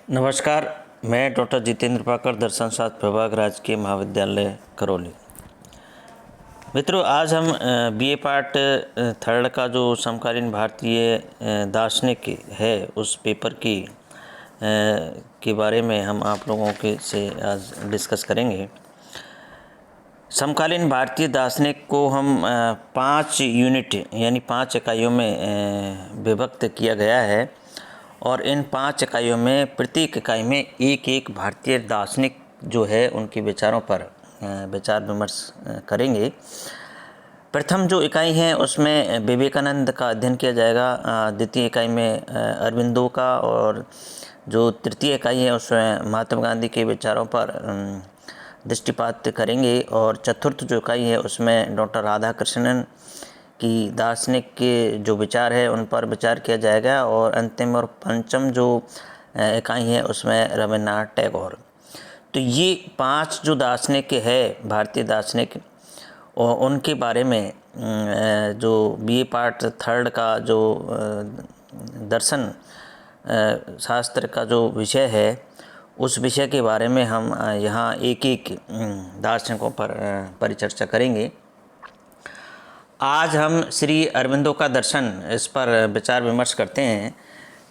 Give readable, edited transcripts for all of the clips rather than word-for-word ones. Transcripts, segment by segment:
नमस्कार। मैं डॉक्टर जितेंद्र पाकर, दर्शन शास्त्र विभाग, राजकीय महाविद्यालय करौली। मित्रों, आज हम बीए पार्ट थर्ड का जो समकालीन भारतीय दार्शनिक है उस पेपर के बारे में हम आप लोगों के से आज डिस्कस करेंगे। समकालीन भारतीय दार्शनिक को हम 5 यूनिट यानी 5 इकाइयों में विभक्त किया गया है और इन 5 इकाइयों में प्रत्येक इकाई में एक एक भारतीय दार्शनिक जो है उनके विचारों पर विचार विमर्श करेंगे। प्रथम जो इकाई है उसमें विवेकानंद का अध्ययन किया जाएगा, द्वितीय इकाई में अरविंदो का, और जो तृतीय इकाई है उसमें महात्मा गांधी के विचारों पर दृष्टिपात करेंगे, और चतुर्थ जो इकाई है उसमें डॉक्टर राधाकृष्णन की दार्शनिक के जो विचार है उन पर विचार किया जाएगा, और अंतिम और पंचम जो इकाई है उसमें रविन्द्रनाथ टैगोर। तो ये 5 जो दार्शनिक है भारतीय दार्शनिक, और उनके बारे में जो बीए पार्ट थर्ड का जो दर्शन शास्त्र का जो विषय है उस विषय के बारे में हम यहाँ एक एक दार्शनिकों पर परिचर्चा करेंगे। आज हम श्री अरविंदो का दर्शन इस पर विचार विमर्श करते हैं।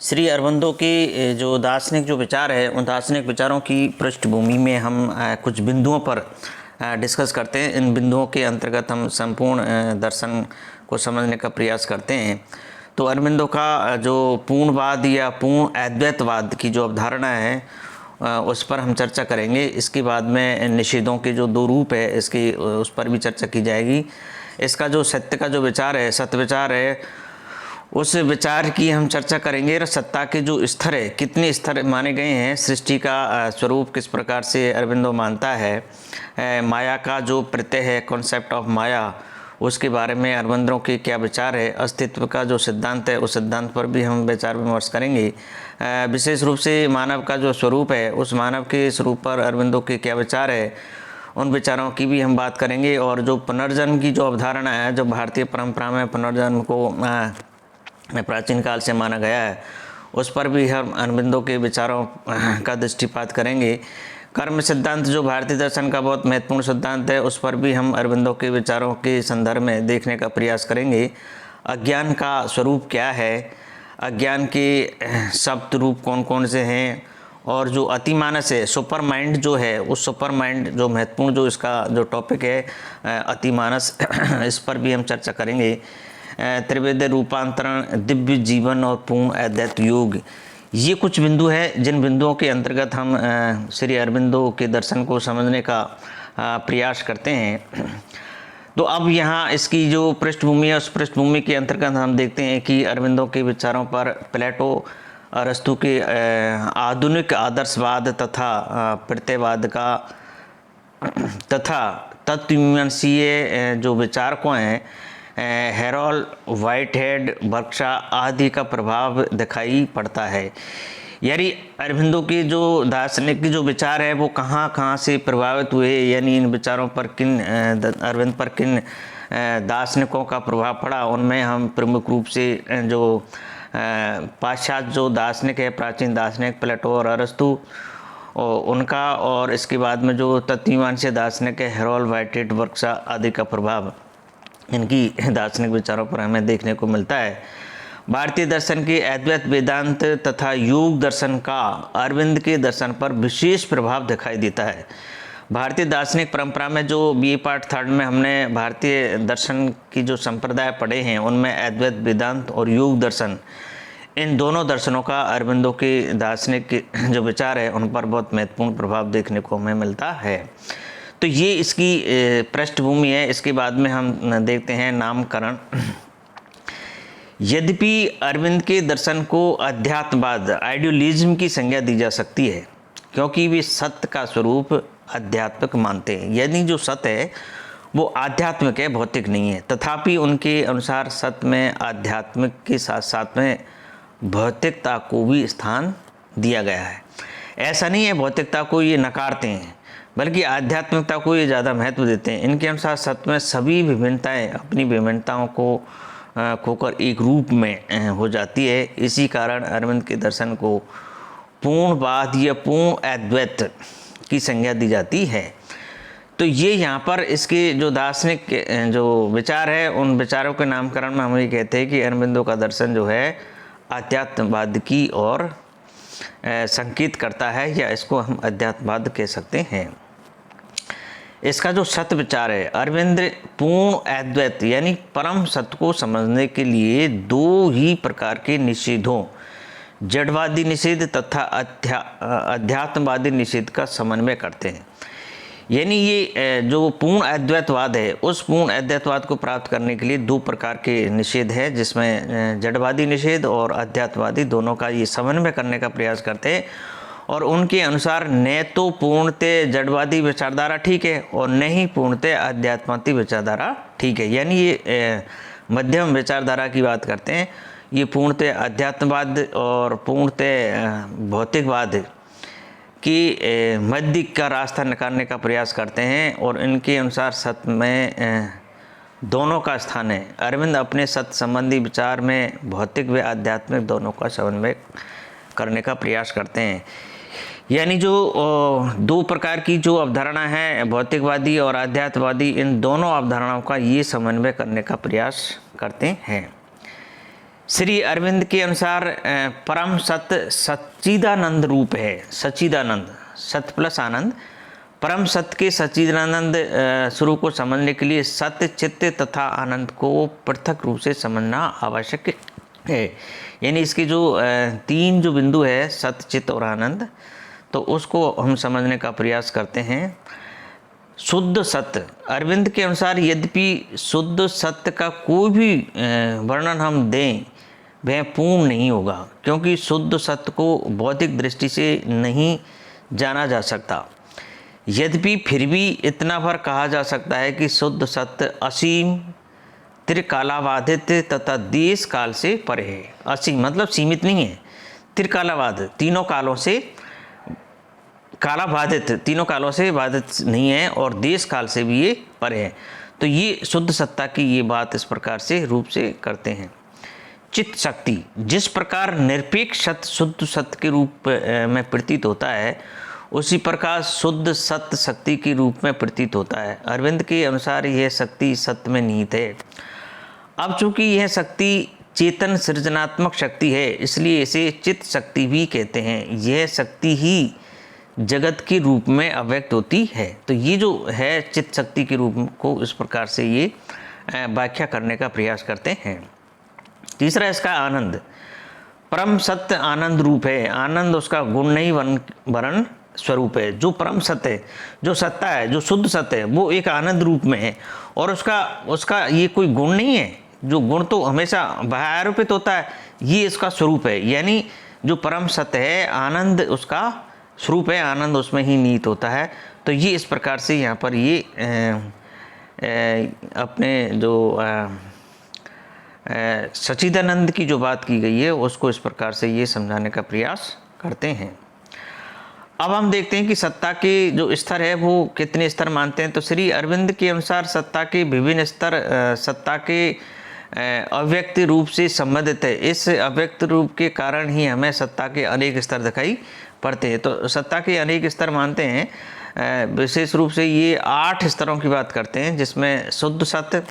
श्री अरविंदो के जो दार्शनिक जो विचार है उन दार्शनिक विचारों की पृष्ठभूमि में हम कुछ बिंदुओं पर डिस्कस करते हैं। इन बिंदुओं के अंतर्गत हम संपूर्ण दर्शन को समझने का प्रयास करते हैं। तो अरविंदो का जो पूर्णवाद या पूर्ण अद्वैतवाद की जो अवधारणा है उस पर हम चर्चा करेंगे। इसके बाद में निषेधों के जो 2 रूप है इसकी उस पर भी चर्चा की जाएगी। इसका जो सत्य का जो विचार है, सत्य विचार है, उस विचार की हम चर्चा करेंगे। और सत्ता के जो स्तर है, कितने स्तर माने गए हैं, सृष्टि का स्वरूप किस प्रकार से अरविंदो मानता है, माया का जो प्रत्यय है, कॉन्सेप्ट ऑफ माया, उसके बारे में अरविंदो के क्या विचार है, अस्तित्व का जो सिद्धांत है उस सिद्धांत पर भी हम विचार विमर्श करेंगे। विशेष रूप से मानव का जो स्वरूप है उस मानव के स्वरूप पर अरविंदो के क्या विचार है, उन विचारों की भी हम बात करेंगे। और जो पुनर्जन्म की जो अवधारणा है, जो भारतीय परंपरा में पुनर्जन्म को प्राचीन काल से माना गया है, उस पर भी हम अरविंदो के विचारों का दृष्टिपात करेंगे। कर्म सिद्धांत जो भारतीय दर्शन का बहुत महत्वपूर्ण सिद्धांत है उस पर भी हम अरविंदो के विचारों के संदर्भ में देखने का प्रयास करेंगे। अज्ञान का स्वरूप क्या है, अज्ञान के सप्त रूप कौन कौन से हैं, और जो अतिमानस है, सुपर माइंड जो है, उस सुपर माइंड जो महत्वपूर्ण जो इसका जो टॉपिक है अतिमानस, इस पर भी हम चर्चा करेंगे। त्रिवेद रूपांतरण, दिव्य जीवन और पूर्ण अद्वैत योग, ये कुछ बिंदु है जिन बिंदुओं के अंतर्गत हम श्री अरविंदो के दर्शन को समझने का प्रयास करते हैं। तो अब यहाँ इसकी जो पृष्ठभूमि है उस पृष्ठभूमि के अंतर्गत हम देखते हैं कि अरविंदो के विचारों पर प्लेटो, अरस्तु के आधुनिक आदर्शवाद तथा प्रत्ययवाद का तथा तत्वमीमांसीय जो विचारकों हैं, हेरोल्ड व्हाइटहेड, बर्कशा आदि का प्रभाव दिखाई पड़ता है। यानी अरविंदो के जो दार्शनिक के जो विचार है वो कहाँ कहाँ से प्रभावित हुए, यानी इन विचारों पर अरविंद पर किन दार्शनिकों का प्रभाव पड़ा, उनमें हम प्रमुख रूप से जो पाश्चात्य जो दार्शनिक है, प्राचीन दार्शनिक प्लेटो और अरस्तु उनका, और इसके बाद में जो तत्वमीमांसीय दार्शनिक है हेरोल्ड व्हाइटहेड, बर्कशा आदि का प्रभाव इनकी दार्शनिक विचारों पर हमें देखने को मिलता है। भारतीय दर्शन के अद्वैत वेदांत तथा योग दर्शन का अरविंद के दर्शन पर विशेष प्रभाव दिखाई देता है। भारतीय दार्शनिक परंपरा में जो बीए पार्ट थर्ड में हमने भारतीय दर्शन की जो संप्रदाय पढ़े हैं उनमें अद्वैत वेदांत और योग दर्शन, इन दोनों दर्शनों का अरविंदो के दार्शनिक जो विचार है उन पर बहुत महत्वपूर्ण प्रभाव देखने को हमें मिलता है। तो ये इसकी पृष्ठभूमि है। इसके बाद में हम देखते हैं नामकरण। यद्यपि अरविंद के दर्शन को अध्यात्मवाद, आइडियलिज्म की संज्ञा दी जा सकती है क्योंकि वे सत्य का स्वरूप आध्यात्मिक मानते हैं, यानी जो सत्य है वो आध्यात्मिक है, भौतिक नहीं है। तथापि उनके अनुसार सत्य में आध्यात्मिक के साथ साथ में भौतिकता को भी स्थान दिया गया है। ऐसा नहीं है भौतिकता को ये नकारते हैं, बल्कि आध्यात्मिकता को ये ज़्यादा महत्व देते हैं। इनके अनुसार सत्य में सभी विभिन्नताएं अपनी विभिन्नताओं को खोकर एक रूप में हो जाती है। इसी कारण अरविंद के दर्शन को पूर्णवाद या पूर्ण अद्वैत की संज्ञा दी जाती है। तो ये यहाँ पर इसके जो दार्शनिक जो विचार है, उन विचारों के नामकरण में हम ये कहते हैं कि अरबिंदो का दर्शन जो है अध्यात्मवाद की ओर संकेत करता है, या इसको हम अध्यात्मवाद कह सकते हैं। इसका जो सत्य विचार है, अरविंद पूर्ण अद्वैत यानी परम सत्य को समझने के लिए दो ही प्रकार के निषेधों, जड़वादी निषेध तथा अध्यात्मवादी निषेध का समन्वय करते हैं। यानी ये जो पूर्ण अद्वैतवाद है, उस पूर्ण अद्वैतवाद को प्राप्त करने के लिए दो प्रकार के निषेध है, जिसमें जड़वादी निषेध और अध्यात्मवादी दोनों का ये समन्वय करने का प्रयास करते हैं। और उनके अनुसार न तो पूर्णतः जड़वादी विचारधारा ठीक है और न ही पूर्णतः अध्यात्मवादी विचारधारा ठीक है। यानी ये मध्यम विचारधारा की बात करते हैं। ये पूर्णतः अध्यात्मवाद और पूर्णतः भौतिकवाद कि मध्य का रास्ता निकालने का प्रयास करते हैं। और इनके अनुसार सत्य में दोनों का स्थान है। अरविंद अपने सत्य संबंधी विचार में भौतिक व आध्यात्मिक दोनों का समन्वय करने का प्रयास करते हैं। यानी जो दो प्रकार की जो अवधारणा है, भौतिकवादी और आध्यात्मवादी, इन दोनों अवधारणाओं का ये समन्वय करने का प्रयास करते हैं। श्री अरविंद के अनुसार परम सत्य सच्चिदानंद रूप है। सच्चिदानंद, सत्य प्लस आनंद। परम सत्य के सच्चिदानंद स्वरूप को समझने के लिए सत्य, चित्त तथा आनंद को पृथक रूप से समझना आवश्यक है। यानी इसके जो तीन जो बिंदु है, सत्य, चित्त और आनंद, तो उसको हम समझने का प्रयास करते हैं। शुद्ध सत्य, अरविंद के अनुसार यद्यपि शुद्ध सत्य का कोई भी वर्णन हम दें वह पूर्ण नहीं होगा, क्योंकि शुद्ध सत्य को भौतिक दृष्टि से नहीं जाना जा सकता। यद्यपि फिर भी इतना भर कहा जा सकता है कि शुद्ध सत्य असीम, त्रिकालाबाधित तथा देश काल से परे है। असीम मतलब सीमित नहीं है, त्रिकालाबाधित तीनों कालों से कालाबाधित, तीनों कालों से बाधित नहीं है, और देश काल से भी ये परे है। तो ये शुद्ध सत्ता की ये बात इस प्रकार से रूप से करते हैं। चित्त शक्ति, जिस प्रकार निरपेक्ष सत्य शुद्ध सत्य के रूप में प्रतीत होता है, उसी प्रकार शुद्ध सत्य शक्ति के रूप में प्रतीत होता है। अरविंद के अनुसार यह शक्ति सत्य में निहित है। अब चूंकि यह शक्ति चेतन सृजनात्मक शक्ति है, इसलिए इसे चित्त शक्ति भी कहते हैं। यह शक्ति ही जगत के रूप में अव्यक्त होती है। तो ये जो है चित्त शक्ति के रूप को इस प्रकार से ये व्याख्या करने का प्रयास करते हैं। तीसरा इसका आनंद, परम सत्य आनंद रूप है। आनंद उसका गुण नहीं वरण स्वरूप है। जो परम सत्य है, जो सत्ता है, जो शुद्ध सत्य है, वो एक आनंद रूप में है, और उसका ये कोई गुण नहीं है। जो गुण तो हमेशा बाह्य आरोपित होता है, ये इसका स्वरूप है। यानी जो परम सत्य है, आनंद उसका स्वरूप है, आनंद उसमें ही निहित होता है। तो ये इस प्रकार से यहाँ पर ये अपने जो सच्चिदानंद की जो बात की गई है, उसको इस प्रकार से ये समझाने का प्रयास करते हैं। अब हम देखते हैं कि सत्ता के जो स्तर है वो कितने स्तर मानते हैं। तो श्री अरविंद के अनुसार सत्ता के विभिन्न स्तर सत्ता के अव्यक्त रूप से संबंधित है। इस अव्यक्त रूप के कारण ही हमें सत्ता के अनेक स्तर दिखाई पड़ते हैं। तो सत्ता के अनेक स्तर मानते हैं। विशेष रूप से ये 8 स्तरों की बात करते हैं, जिसमें शुद्ध सत्य,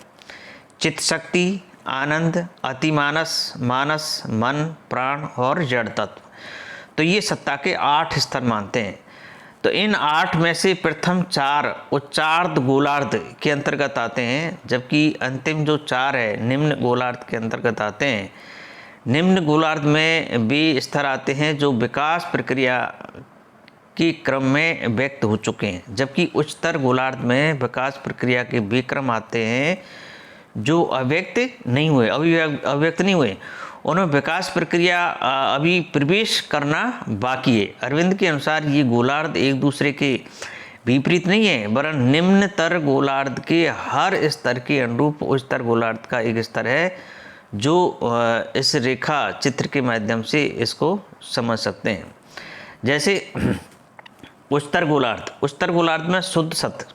चित्त शक्ति, आनंद, अतिमानस, मानस, मन, प्राण और जड़ तत्व। तो ये सत्ता के 8 स्तर मानते हैं। तो इन 8 में से प्रथम 4 उच्चार्ध गोलार्ध के अंतर्गत आते हैं, जबकि अंतिम जो 4 है निम्न गोलार्ध के अंतर्गत आते हैं। निम्न गोलार्ध में वे स्तर आते हैं जो विकास प्रक्रिया के क्रम में व्यक्त हो चुके हैं, जबकि उच्चतर गोलार्ध में विकास प्रक्रिया के वे क्रम आते हैं जो अव्यक्त नहीं हुए, अभी अव्यक्त नहीं हुए, उनमें विकास प्रक्रिया अभी प्रवेश करना बाकी है। अरविंद के अनुसार ये गोलार्ध एक दूसरे के विपरीत नहीं है, वरन निम्नतर गोलार्ध के हर स्तर के अनुरूप उच्चतर गोलार्ध का एक स्तर है, जो इस रेखा चित्र के माध्यम से इसको समझ सकते हैं। जैसे उच्चतर गोलार्ध में शुद्ध सत्य,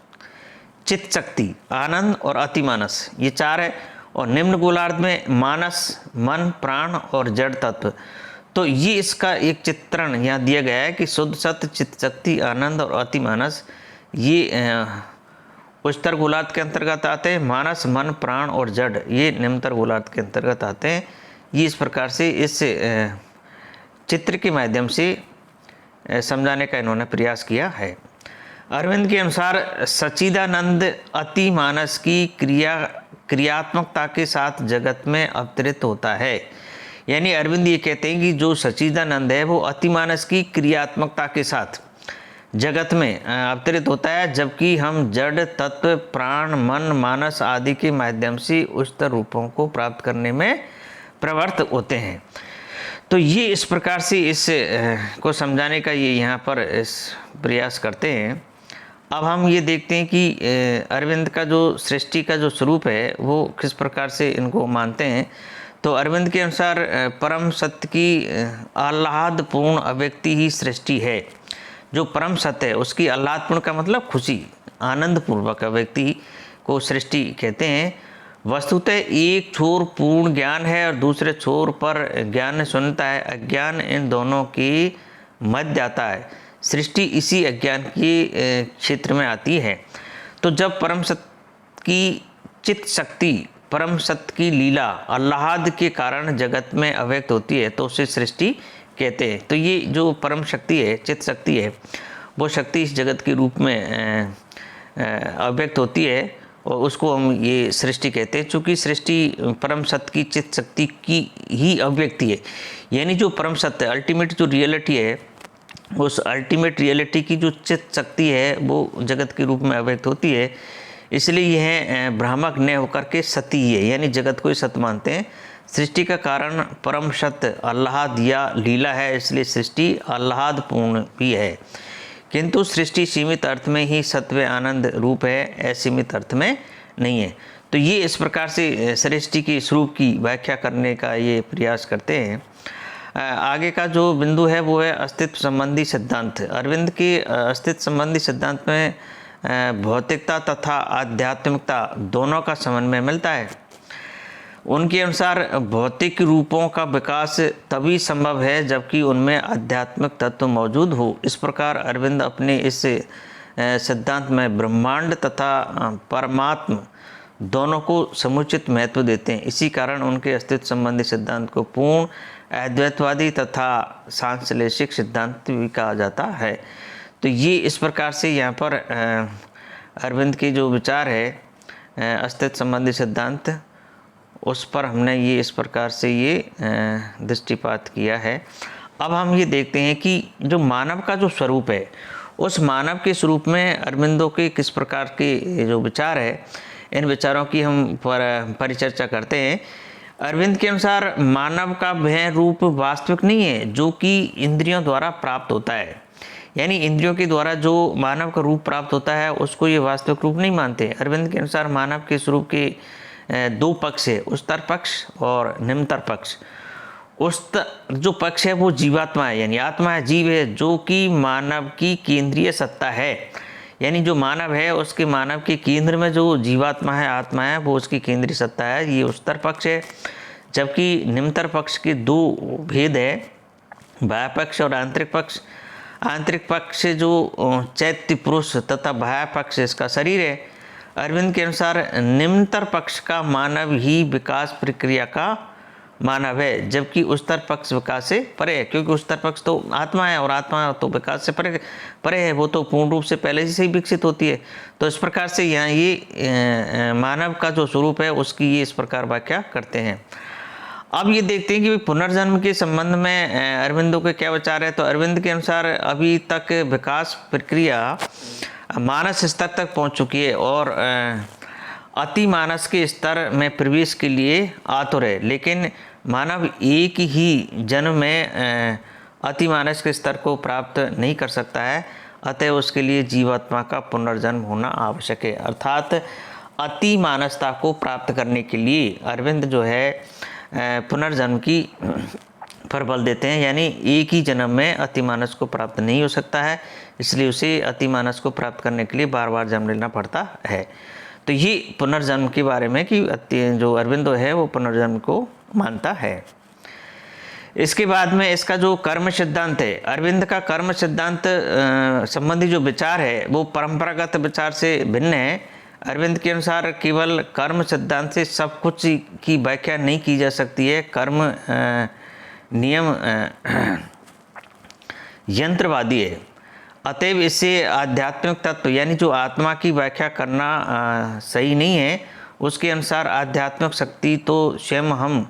चित्त शक्ति, आनंद और अतिमानस, ये 4 है। और निम्न गोलार्ध में मानस, मन, प्राण और जड़ तत्व। तो ये इसका एक चित्रण यहाँ दिया गया है कि शुद्ध सत्य, चित्त शक्ति, आनंद और अतिमानस ये उच्चतर गोलार्ध के अंतर्गत आते हैं। मानस, मन, प्राण और जड़ ये निम्नतर गोलार्ध के अंतर्गत आते हैं। ये इस प्रकार से इस चित्र के माध्यम से समझाने का इन्होंने प्रयास किया है। अरविंद के अनुसार सच्चिदानंद अतिमानस की क्रियात्मकता के साथ जगत में अवतरित होता है। यानी अरविंद ये कहते हैं कि जो सच्चिदानंद है वो अतिमानस की क्रियात्मकता के साथ जगत में अवतरित होता है, जबकि हम जड़ तत्व, प्राण, मन, मानस आदि के माध्यम से उच्चतर रूपों को प्राप्त करने में प्रवृत्त होते हैं। तो ये इस प्रकार से इस को समझाने का ये यहाँ पर इस प्रयास करते हैं। अब हम ये देखते हैं कि अरविंद का जो सृष्टि का जो स्वरूप है वो किस प्रकार से इनको मानते हैं। तो अरविंद के अनुसार परम सत्य की आह्लादपूर्ण अभिव्यक्ति ही सृष्टि है। जो परम सत्य है उसकी आह्लादपूर्ण का मतलब खुशी, आनंदपूर्वक अभिव्यक्ति को सृष्टि कहते हैं। वस्तुतः एक छोर पूर्ण ज्ञान है और दूसरे छोर पर ज्ञान शून्यता है। अज्ञान इन दोनों के मध्य आता है। सृष्टि इसी अज्ञान के क्षेत्र में आती है। तो जब परम सत्य की चित्त शक्ति, परम सत्य की लीला आह्लाद के कारण जगत में अव्यक्त होती है तो उसे सृष्टि कहते हैं। तो ये जो परम शक्ति है, चित्त शक्ति है, वो शक्ति इस जगत के रूप में अव्यक्त होती है और उसको हम ये सृष्टि कहते हैं। चूँकि सृष्टि परम सत्य की चित्त शक्ति की ही अभिव्यक्ति है। यानी जो परम सत्य, अल्टीमेट जो रियलिटी है, उस अल्टीमेट रियलिटी की जो चित्त शक्ति है वो जगत के रूप में अव्यक्त होती है। इसलिए यह भ्रामक न होकर के सत्य ही है, यानी जगत को ही सत्य मानते हैं। सृष्टि का कारण परम सत्य आह्लाद या लीला है, इसलिए सृष्टि आह्लादपूर्ण भी है। किंतु सृष्टि सीमित अर्थ में ही सत्व आनंद रूप है, असीमित अर्थ में नहीं है। तो ये इस प्रकार से सृष्टि की स्वरूप की व्याख्या करने का ये प्रयास करते हैं। आगे का जो बिंदु है वो है अस्तित्व संबंधी सिद्धांत। अरविंद के अस्तित्व संबंधी सिद्धांत में भौतिकता तथा आध्यात्मिकता दोनों का समन्वय मिलता है। उनके अनुसार भौतिक रूपों का विकास तभी संभव है जबकि उनमें आध्यात्मिक तत्व मौजूद हो। इस प्रकार अरविंद अपने इस सिद्धांत में ब्रह्मांड तथा परमात्मा दोनों को समुचित महत्व देते हैं। इसी कारण उनके अस्तित्व संबंधी सिद्धांत को पूर्ण अद्वैतवादी तथा सांश्लेषिक सिद्धांत भी कहा जाता है। तो ये इस प्रकार से यहाँ पर अरविंद के जो विचार है अस्तित्व संबंधी सिद्धांत, उस पर हमने ये इस प्रकार से ये दृष्टिपात किया है। अब हम ये देखते हैं कि जो मानव का जो स्वरूप है, उस मानव के स्वरूप में अरविंदो के किस प्रकार के जो विचार है, इन विचारों की हम परिचर्चा करते हैं। अरविंद के अनुसार मानव का वह रूप वास्तविक नहीं है जो कि इंद्रियों द्वारा प्राप्त होता है। यानी इंद्रियों के द्वारा जो मानव का रूप प्राप्त होता है उसको ये वास्तविक रूप नहीं मानते। अरविंद के अनुसार मानव के स्वरूप के दो पक्ष है, उच्चतर पक्ष और निम्नतर पक्ष। उच्चतर जो पक्ष है वो जीवात्मा है, यानी आत्मा है, जीव है, जो कि मानव की केंद्रीय सत्ता है। यानी जो मानव है उसके मानव के केंद्र में जो जीवात्मा है, आत्मा है, वो उसकी केंद्रीय सत्ता है, ये उच्चतर पक्ष है। जबकि निम्नतर पक्ष के दो भेद है, बाह्य पक्ष और आंतरिक पक्ष। आंतरिक पक्ष जो चैत्य पुरुष तथा बाह्य पक्ष इसका शरीर है। अरविंद के अनुसार निम्नतर पक्ष का मानव ही विकास प्रक्रिया का मानव है, जबकि उच्चतर पक्ष विकास से परे है। क्योंकि उच्चतर पक्ष तो आत्मा है और आत्मा तो विकास से परे है, वो तो पूर्ण रूप से पहले से ही विकसित होती है। तो इस प्रकार से यहाँ ये मानव का जो स्वरूप है उसकी ये इस प्रकार व्याख्या करते हैं। अब ये देखते हैं कि पुनर्जन्म के संबंध में अरविंदो के क्या विचार है। तो अरविंद के अनुसार अभी तक विकास प्रक्रिया मानस स्तर तक पहुंच चुकी है और अति मानस के स्तर में प्रवेश के लिए आतुर है, लेकिन मानव एक ही जन्म में अति मानस के स्तर को प्राप्त नहीं कर सकता है। अतः उसके लिए जीवात्मा का पुनर्जन्म होना आवश्यक है। अर्थात अति मानसता को प्राप्त करने के लिए अरविंद जो है पुनर्जन्म की पर बल देते हैं। यानी एक ही जन्म में अतिमानस को प्राप्त नहीं हो सकता है, इसलिए उसे अतिमानस को प्राप्त करने के लिए बार बार जन्म लेना पड़ता है। तो ये पुनर्जन्म के बारे में कि जो अरविंदो है वो पुनर्जन्म को मानता है। इसके बाद में इसका जो कर्म सिद्धांत है, अरविंद का कर्म सिद्धांत संबंधी जो विचार है वो परंपरागत विचार से भिन्न है। अरविंद के अनुसार केवल कर्म सिद्धांत से सब कुछ की व्याख्या नहीं की जा सकती है। कर्म नियम यंत्रवादी है, अतएव इससे आध्यात्मिक तत्व यानी जो आत्मा की व्याख्या करना सही नहीं है। उसके अनुसार आध्यात्मिक शक्ति तो स्वयं हम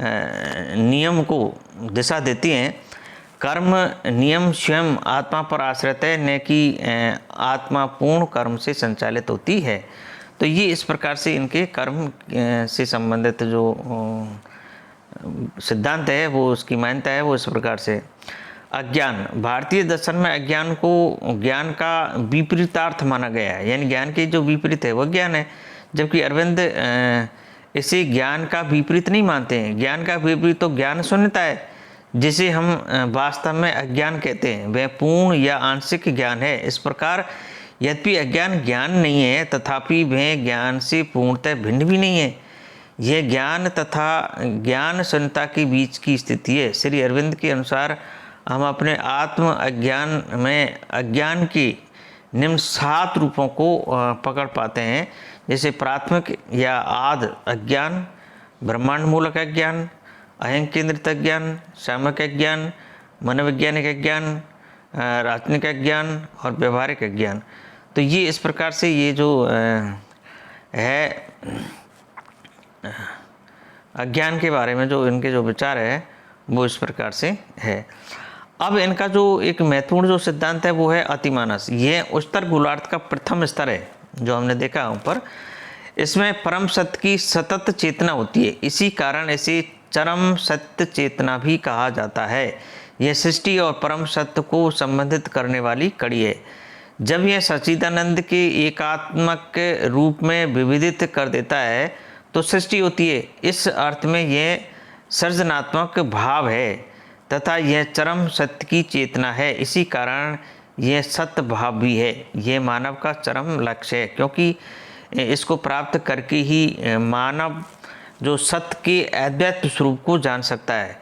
नियम को दिशा देती हैं। कर्म नियम स्वयं आत्मा पर आश्रित है, न कि आत्मा पूर्ण कर्म से संचालित होती है। तो ये इस प्रकार से इनके कर्म से संबंधित जो सिद्धांत है वो उसकी मान्यता है वो इस प्रकार से। अज्ञान, भारतीय दर्शन में अज्ञान को ज्ञान का विपरीतार्थ माना गया है, यानी ज्ञान के जो विपरीत है वह ज्ञान है, जबकि अरविंद इसे ज्ञान का विपरीत नहीं मानते हैं। ज्ञान का विपरीत तो ज्ञान शून्यता है, जिसे हम वास्तव में अज्ञान कहते हैं, वह पूर्ण या आंशिक ज्ञान है। इस प्रकार यद्यपि अज्ञान ज्ञान नहीं है तथापि वह ज्ञान से पूर्णतः भिन्न भी नहीं है। यह ज्ञान तथा ज्ञान शून्यता के बीच की स्थिति है। श्री अरविंद के अनुसार हम अपने आत्म अज्ञान में अज्ञान के निम्न 7 रूपों को पकड़ पाते हैं, जैसे प्राथमिक या आदि अज्ञान, ब्रह्मांड मूलक अज्ञान, अहं केंद्रित अज्ञान, सामयिक अज्ञान, मनोवैज्ञानिक अज्ञान, राचनिक अज्ञान और व्यवहारिक अज्ञान। तो ये इस प्रकार से ये जो है अज्ञान के बारे में जो इनके जो विचार है वो इस प्रकार से है। अब इनका जो एक महत्वपूर्ण जो सिद्धांत है वो है अतिमानस। यह उच्चतर गूढ़ार्थ का प्रथम स्तर है जो हमने देखा ऊपर। इसमें परम सत्य की सतत चेतना होती है, इसी कारण इसे चरम सत्य चेतना भी कहा जाता है। यह सृष्टि और परम सत्य को संबंधित करने वाली कड़ी है। जब यह सच्चिदानंद के एकात्मक रूप में विविधित कर देता है तो सृष्टि होती है। इस अर्थ में यह सृजनात्मक भाव है तथा यह चरम सत्य की चेतना है, इसी कारण यह सत्य भाव भी है। यह मानव का चरम लक्ष्य है, क्योंकि इसको प्राप्त करके ही मानव जो सत्य के अद्वैत स्वरूप को जान सकता है।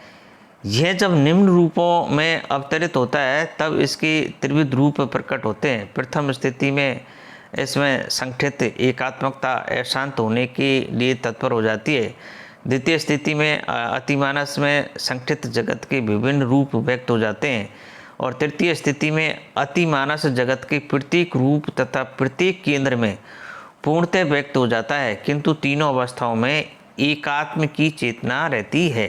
यह जब निम्न रूपों में अवतरित होता है तब इसके त्रिविध रूप प्रकट होते हैं। प्रथम स्थिति में इसमें संगठित एकात्मकता अशांत होने के लिए तत्पर हो जाती है। द्वितीय स्थिति में अतिमानस में संगठित जगत के विभिन्न रूप व्यक्त हो जाते हैं और तृतीय स्थिति में अतिमानस जगत के प्रत्येक रूप तथा प्रत्येक केंद्र में पूर्णतः व्यक्त हो जाता है, किंतु तीनों अवस्थाओं में एकात्म की चेतना रहती है।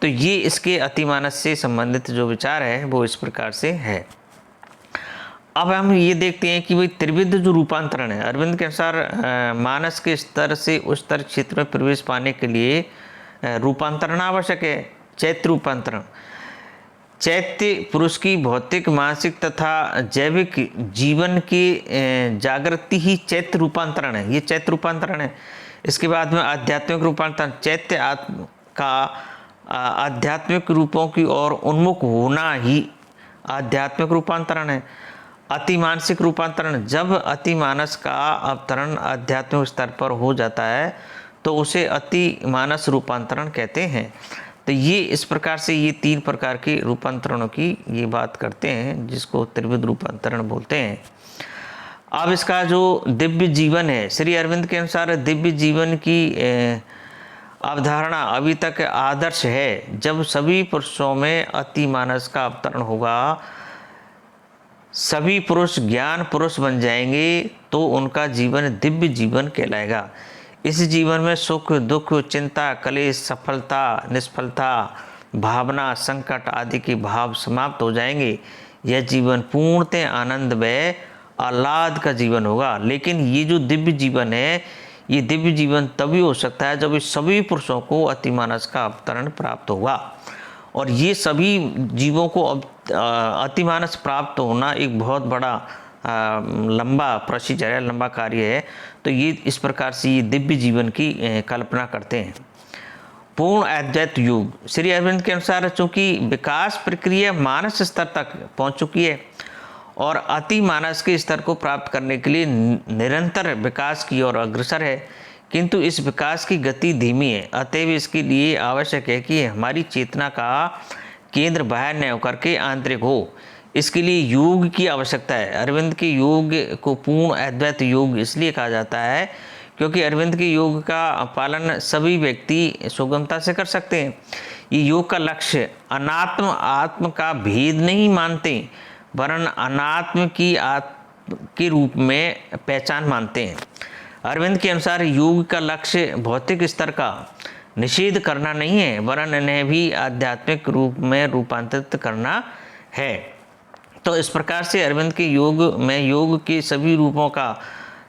तो ये इसके अतिमानस से संबंधित जो विचार है वो इस प्रकार से है। अब हम ये देखते हैं कि भाई त्रिविध जो रूपांतरण है, अरविंद के अनुसार मानस के स्तर से उस स्तर क्षेत्र में प्रवेश पाने के लिए रूपांतरण आवश्यक है। चैत्य रूपांतरण, चैत्य पुरुष की भौतिक, मानसिक तथा जैविक जीवन की जागृति ही चैत्य रूपांतरण है। ये चैत्य रूपांतरण है। इसके बाद में आध्यात्मिक रूपांतरण, चैत्य आत्म का आध्यात्मिक रूपों की ओर उन्मुख होना ही आध्यात्मिक रूपांतरण है। अतिमानसिक रूपांतरण, जब अतिमानस का अवतरण आध्यात्मिक स्तर पर हो जाता है तो उसे अतिमानस रूपांतरण कहते हैं। तो ये इस प्रकार से ये 3 प्रकार के रूपांतरणों की ये बात करते हैं, जिसको त्रिविध रूपांतरण बोलते हैं। अब इसका जो दिव्य जीवन है, श्री अरविंद के अनुसार दिव्य जीवन की अवधारणा अभी तक आदर्श है। जब सभी पुरुषों में अतिमानस का अवतरण होगा, सभी पुरुष ज्ञान पुरुष बन जाएंगे तो उनका जीवन दिव्य जीवन कहलाएगा। इस जीवन में सुख दुख, चिंता, कलेश, सफलता, निष्फलता, भावना, संकट आदि के भाव समाप्त हो जाएंगे। यह जीवन पूर्णतः आनंद व आह्लाद का जीवन होगा। लेकिन ये जो दिव्य जीवन है, ये दिव्य जीवन तभी हो सकता है जब इस सभी पुरुषों को अतिमानस का अवतरण प्राप्त होगा। और ये सभी जीवों को अतिमानस प्राप्त होना एक बहुत बड़ा लंबा प्रोसीजर है, लंबा कार्य है। तो ये इस प्रकार से ये दिव्य जीवन की कल्पना करते हैं। पूर्ण अद्वैत युग, श्री अरविंद के अनुसार चूँकि विकास प्रक्रिया मानस स्तर तक पहुँच चुकी है और अति मानस के स्तर को प्राप्त करने के लिए निरंतर विकास की ओर अग्रसर है, किंतु इस विकास की गति धीमी है। अतएव इसके लिए आवश्यक है कि हमारी चेतना का केंद्र बाहर न होकर के आंतरिक हो। इसके लिए योग की आवश्यकता है। अरविंद के योग को पूर्ण अद्वैत योग इसलिए कहा जाता है क्योंकि अरविंद के योग का पालन सभी व्यक्ति सुगमता से कर सकते हैं। ये योग का लक्ष्य अनात्म आत्म का भेद नहीं मानते, वरन अनात्म की आत्म के रूप में पहचान मानते हैं। अरविंद के अनुसार योग का लक्ष्य भौतिक स्तर का निषेध करना नहीं है, वरन इन्हें भी आध्यात्मिक रूप में रूपांतरित करना है। तो इस प्रकार से अरविंद के योग में योग के सभी रूपों का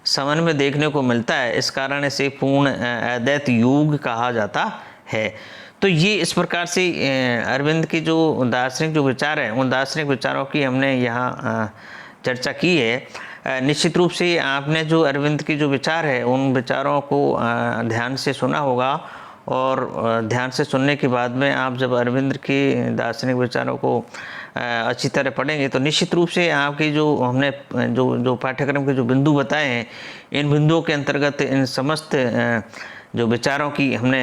समन्वय देखने को मिलता है। इस कारण इसे पूर्ण अद्वैत योग कहा जाता है। तो ये इस प्रकार से अरविंद के जो दार्शनिक जो विचार हैं, उन दार्शनिक विचारों की हमने यहाँ चर्चा की है। निश्चित रूप से आपने जो अरविंद के जो विचार है, उन विचारों को ध्यान से सुना होगा, और ध्यान से सुनने के बाद में आप जब अरविंद के दार्शनिक विचारों को अच्छी तरह पढ़ेंगे तो निश्चित रूप से आपके जो हमने जो पाठ्यक्रम के जो बिंदु बताए हैं, इन बिंदुओं के अंतर्गत इन समस्त जो विचारों की हमने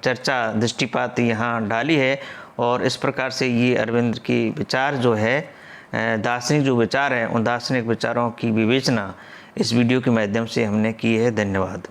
चर्चा दृष्टिपात यहाँ डाली है। और इस प्रकार से ये अरविंद की विचार जो है, दार्शनिक जो विचार हैं, उन दार्शनिक विचारों की विवेचना इस वीडियो के माध्यम से हमने की है। धन्यवाद।